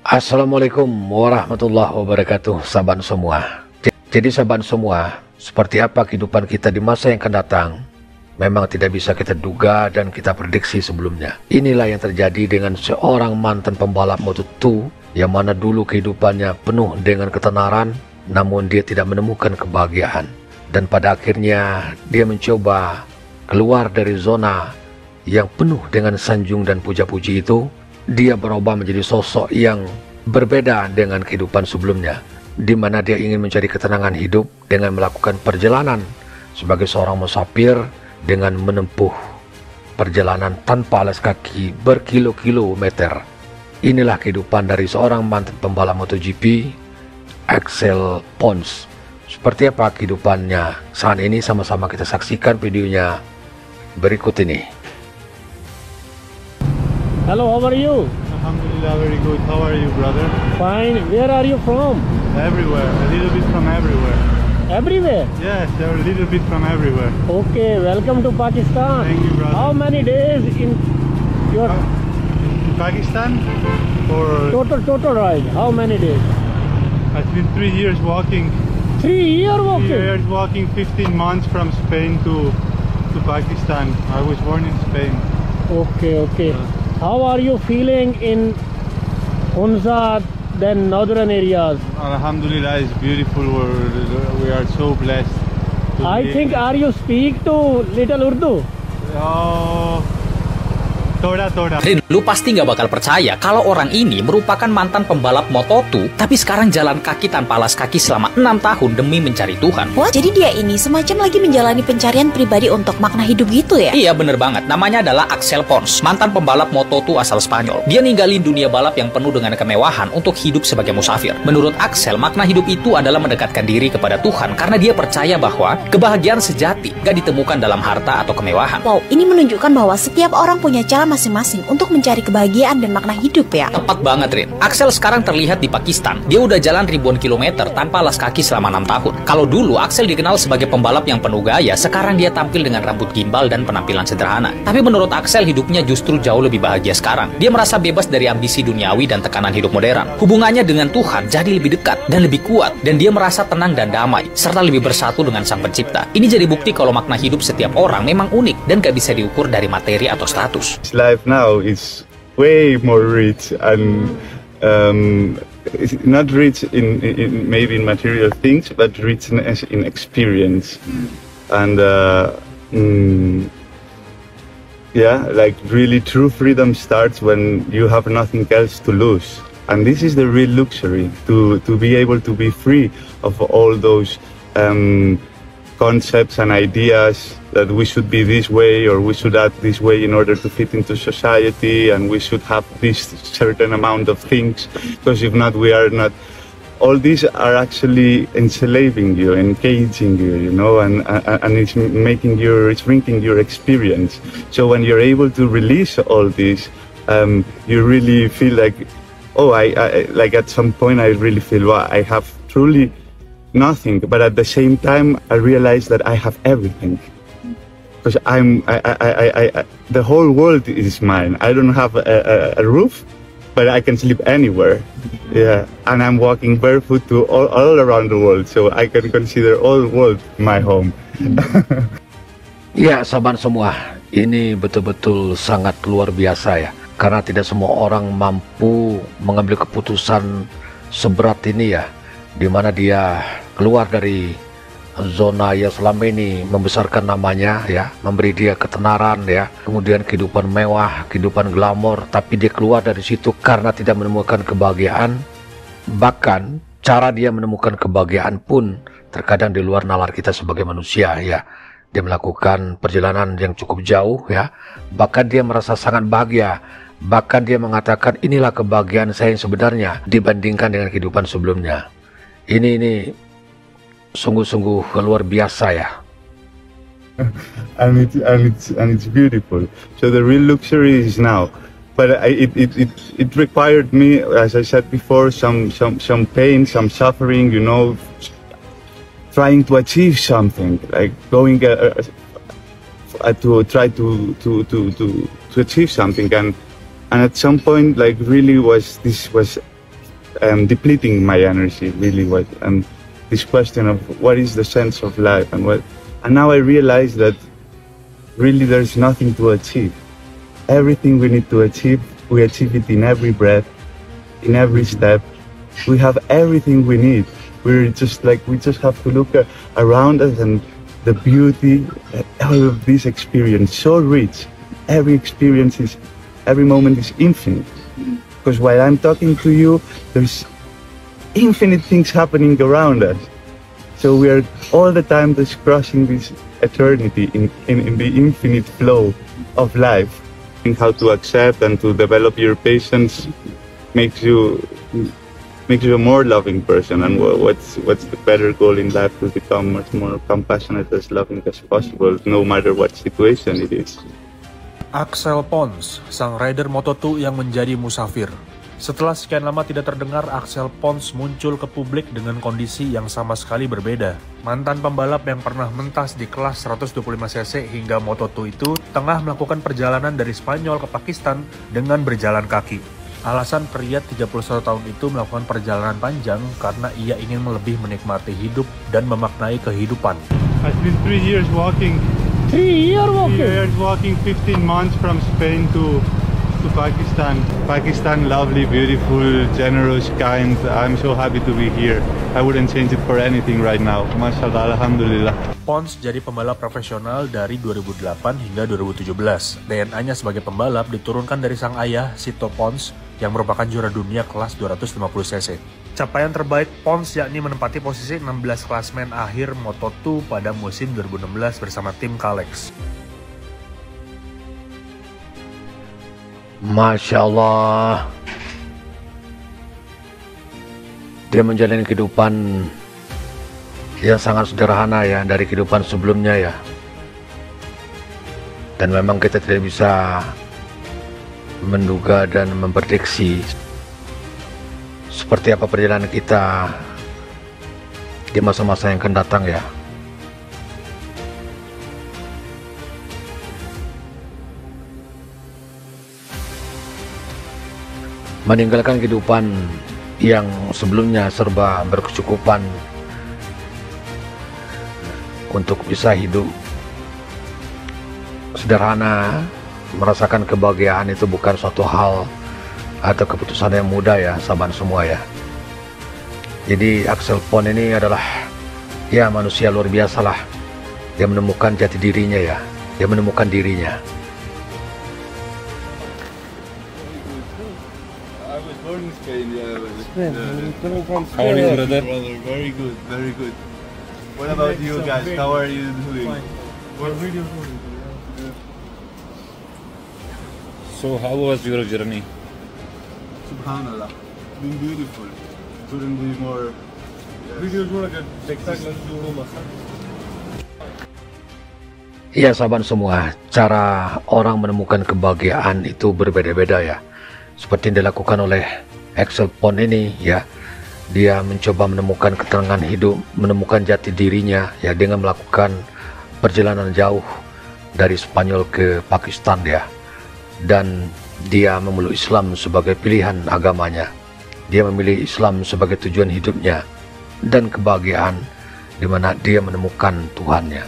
Assalamualaikum warahmatullahi wabarakatuh, sahabat semua. Jadi sahabat semua, seperti apa kehidupan kita di masa yang akan datang, memang tidak bisa kita duga dan kita prediksi sebelumnya. Inilah yang terjadi dengan seorang mantan pembalap Moto2 yang mana dulu kehidupannya penuh dengan ketenaran, namun dia tidak menemukan kebahagiaan. Dan pada akhirnya dia mencoba keluar dari zona yang penuh dengan sanjung dan puja-puji itu. Dia berubah menjadi sosok yang berbeda dengan kehidupan sebelumnya, di mana dia ingin mencari ketenangan hidup dengan melakukan perjalanan sebagai seorang musafir dengan menempuh perjalanan tanpa alas kaki berkilo-kilometer. Inilah kehidupan dari seorang mantan pembalap MotoGP, Axel Pons. Seperti apa kehidupannya saat ini, sama-sama kita saksikan videonya berikut ini. Hello, how are you? Alhamdulillah, very good. How are you, brother? Fine. Where are you from? Everywhere, a little bit from everywhere. Everywhere? Yes, there are a little bit from everywhere. Okay, welcome to Pakistan. Thank you, brother. How many days in your In Pakistan? For total ride? How many days? I've been 3 years walking. 3 years 3 walking? years walking, 15 months from Spain to Pakistan. I was born in Spain. Okay. How are you feeling in Hunza, then northern areas? Alhamdulillah, it's beautiful. We are so blessed. I think, are you speak to little Urdu? Oh, Toda. Rin, lu pasti nggak bakal percaya kalau orang ini merupakan mantan pembalap Moto2, tapi sekarang jalan kaki tanpa alas kaki selama 6 tahun demi mencari Tuhan. Wah, jadi dia ini semacam lagi menjalani pencarian pribadi untuk makna hidup gitu ya? Iya, bener banget. Namanya adalah Axel Pons, mantan pembalap Moto2 asal Spanyol. Dia ninggalin dunia balap yang penuh dengan kemewahan untuk hidup sebagai musafir. Menurut Axel, makna hidup itu adalah mendekatkan diri kepada Tuhan karena dia percaya bahwa kebahagiaan sejati gak ditemukan dalam harta atau kemewahan. Wow, ini menunjukkan bahwa setiap orang punya cara masing-masing untuk mencari kebahagiaan dan makna hidup ya. Tepat banget, Rin. Axel sekarang terlihat di Pakistan. Dia udah jalan ribuan kilometer tanpa alas kaki selama 6 tahun. Kalau dulu Axel dikenal sebagai pembalap yang penuh gaya, sekarang dia tampil dengan rambut gimbal dan penampilan sederhana. Tapi menurut Axel, hidupnya justru jauh lebih bahagia sekarang. Dia merasa bebas dari ambisi duniawi dan tekanan hidup modern. Hubungannya dengan Tuhan jadi lebih dekat dan lebih kuat, dan dia merasa tenang dan damai, serta lebih bersatu dengan Sang Pencipta. Ini jadi bukti kalau makna hidup setiap orang memang unik dan gak bisa diukur dari materi atau status. Life now is way more rich and it's not rich in maybe in material things, but richness in experience. And like really true freedom starts when you have nothing else to lose. And this is the real luxury, to be able to be free of all those concepts and ideas that we should be this way or we should act this way in order to fit into society, and we should have this certain amount of things, because if not, we are not. All these are actually enslaving you, encaging you, you know, and it's shrinking your experience. So when you're able to release all this, you really feel like, oh, I like at some point I really feel, well, I have truly nothing, but at the same time I realize that I have everything, because the whole world is mine. I don't have a roof, but I can sleep anywhere. Yeah, and I'm walking barefoot to all around the world, so I can consider all the world my home. Ya, sahabat semua, ini betul-betul sangat luar biasa ya, karena tidak semua orang mampu mengambil keputusan seberat ini ya, dimana dia keluar dari zona yang selama ini membesarkan namanya ya, memberi dia ketenaran ya, kemudian kehidupan mewah, kehidupan glamor, tapi dia keluar dari situ karena tidak menemukan kebahagiaan. Bahkan cara dia menemukan kebahagiaan pun terkadang di luar nalar kita sebagai manusia ya. Dia melakukan perjalanan yang cukup jauh ya, bahkan dia merasa sangat bahagia. Bahkan dia mengatakan, inilah kebahagiaan saya yang sebenarnya dibandingkan dengan kehidupan sebelumnya. Ini sungguh-sungguh luar biasa ya. And it's beautiful. So the real luxury is now. But it required me, as I said before, some pain, some suffering, you know, trying to achieve something, like going to try to achieve something, and at some point, like really this was depleting my energy, really was. And this question of what is the sense of life, and now I realize that really there's nothing to achieve. Everything we need to achieve, we achieve it in every breath, in every step. We have everything we need. We just have to look around us, and the beauty, all of this experience, so rich. Every moment is infinite. Because while I'm talking to you, there's infinite things happening around us. So we are all the time just crossing this eternity in the infinite flow of life. And how to accept and to develop your patience makes you a more loving person. And what's the better goal in life to become much more compassionate, as loving as possible, no matter what situation it is. Axel Pons, sang rider Moto2 yang menjadi musafir. Setelah sekian lama tidak terdengar, Axel Pons muncul ke publik dengan kondisi yang sama sekali berbeda. Mantan pembalap yang pernah mentas di kelas 125cc hingga Moto2 itu tengah melakukan perjalanan dari Spanyol ke Pakistan dengan berjalan kaki. Alasan pria 31 tahun itu melakukan perjalanan panjang karena ia ingin lebih menikmati hidup dan memaknai kehidupan. I've been 3 years walking. 3 years walking? 3 years walking, 15 months from Spain to Pakistan. Pakistan, lovely, beautiful, generous, kind. I'm so happy to be here. I wouldn't change it for anything right now. Mashallah, alhamdulillah. Pons jadi pembalap profesional dari 2008 hingga 2017. DNA-nya sebagai pembalap diturunkan dari sang ayah, Sito Pons, yang merupakan juara dunia kelas 250cc. Capaian terbaik Pons yakni menempati posisi 16 klasmen akhir Moto2 pada musim 2016 bersama tim Kalex. Masya Allah, dia menjalani kehidupan yang sangat sederhana ya dari kehidupan sebelumnya ya. Dan memang kita tidak bisa menduga dan memprediksi seperti apa perjalanan kita di masa-masa yang akan datang ya. Meninggalkan kehidupan yang sebelumnya serba berkecukupan untuk bisa hidup sederhana, merasakan kebahagiaan itu bukan suatu hal atau keputusan yang mudah ya, sahabat semua ya. Jadi Axel Pons ini adalah ya manusia luar biasa lah. Dia menemukan jati dirinya ya, dia menemukan dirinya. I was born in Spain, yeah. How are you, brother? Very good, very good. What about you guys? How are you doing? What video? So how was your journey? Subhanallah, it's been beautiful. Couldn't be more. Ya sahabat semua, cara orang menemukan kebahagiaan itu berbeda-beda ya. Seperti yang dilakukan oleh Axel Pons ini ya, dia mencoba menemukan ketenangan hidup, menemukan jati dirinya ya dengan melakukan perjalanan jauh dari Spanyol ke Pakistan ya. Dan dia memeluk Islam sebagai pilihan agamanya. Dia memilih Islam sebagai tujuan hidupnya dan kebahagiaan di mana dia menemukan Tuhannya.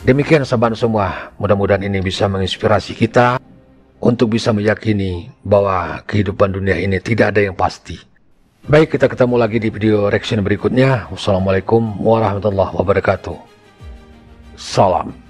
Demikian sahabat semua, mudah-mudahan ini bisa menginspirasi kita untuk bisa meyakini bahwa kehidupan dunia ini tidak ada yang pasti. Baik, kita ketemu lagi di video reaction berikutnya. Wassalamualaikum warahmatullahi wabarakatuh. Salam.